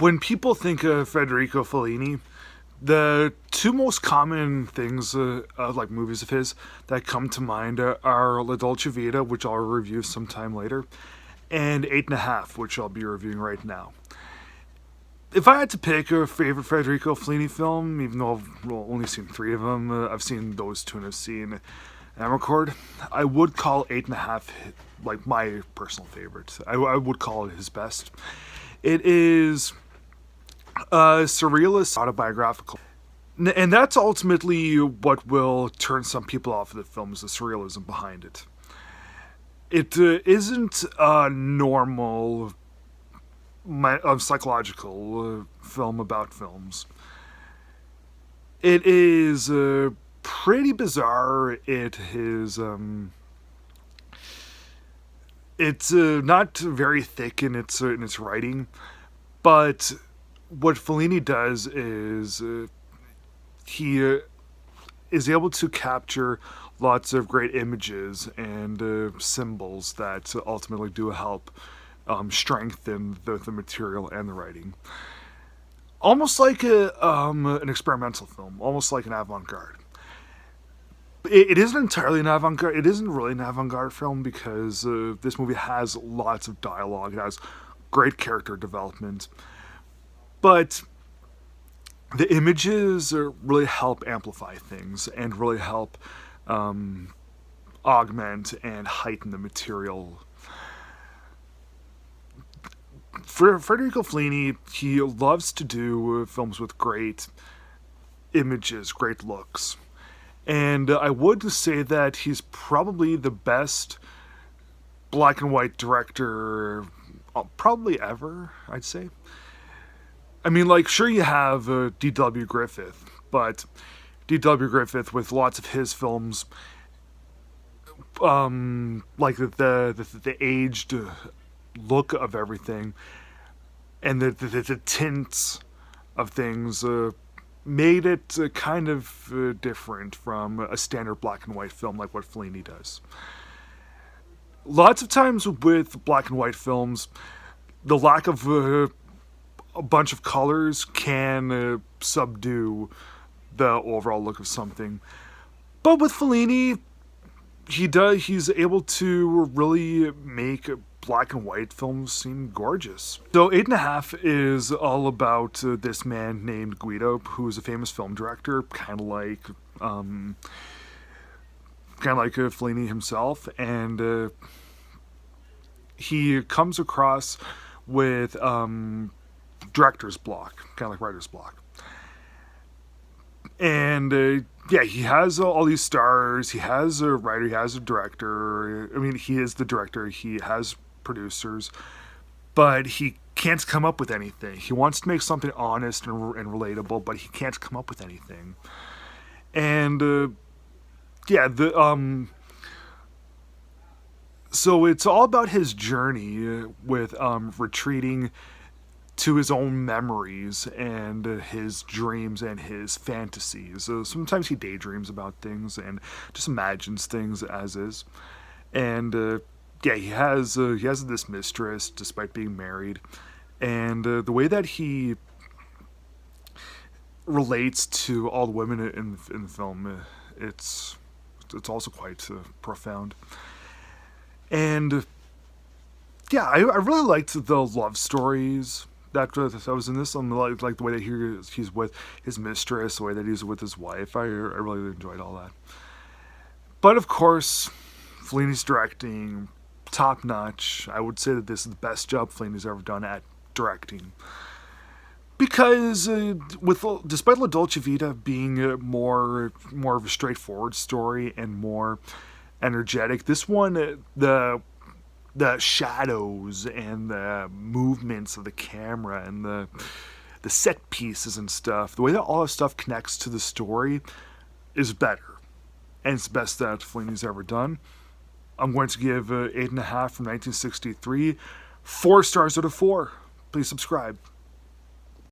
When people think of Federico Fellini, the two most common things, like movies of his, that come to mind are La Dolce Vita, which I'll review sometime later, and Eight and a Half, which I'll be reviewing right now. If I had to pick a favorite Federico Fellini film, even though I've only seen three of them, I've seen those two and I've seen Amarcord, I would call Eight and a Half like my personal favorite. I would call it his best. It is surrealist, autobiographical. And that's ultimately what will turn some people off of the film, is the surrealism behind it. It isn't a normal psychological film about films. It is pretty bizarre. It is it's not very thick in its writing, but what Fellini does is he is able to capture lots of great images and symbols that ultimately do help strengthen the material and the writing. Almost like an experimental film, almost like an avant-garde. It isn't entirely an avant-garde. It isn't really an avant-garde film because this movie has lots of dialogue. It has great character development. But the images really help amplify things and really help augment and heighten the material. For Federico Fellini, he loves to do films with great images, great looks. And I would say that he's probably the best black and white director probably ever, I'd say. I mean, like, sure, you have D.W. Griffith, but D.W. Griffith, with lots of his films, like the aged look of everything and the tints of things made it kind of different from a standard black and white film like what Fellini does. Lots of times with black and white films, the lack of a bunch of colors can subdue the overall look of something. But with Fellini, he's able to really make black and white films seem gorgeous. So Eight and a Half is all about this man named Guido, who is a famous film director, kind of like Fellini himself, and he comes across with director's block, kind of like writer's block. And he has all these stars. He has a writer. He has a director. I mean, he is the director. He has producers, but he can't come up with anything. He wants to make something honest and relatable, but he can't come up with anything. And so it's all about his journey with retreating to his own memories and his dreams and his fantasies. Sometimes he daydreams about things and just imagines things as is. And he has this mistress despite being married, and the way that he relates to all the women in the film, it's also quite profound. And I really liked the love stories that was in this. Like the way that he's with his mistress, the way that he's with his wife. I really enjoyed all that. But of course, Fellini's directing, top notch. I would say that this is the best job Fellini's ever done at directing. Because despite La Dolce Vita being more of a straightforward story and more energetic, this one, the shadows and the movements of the camera and the set pieces and stuff, the way that all that stuff connects to the story is better. And it's the best that Fellini's ever done. I'm going to give Eight and a Half from 1963 4 stars out of 4. Please subscribe.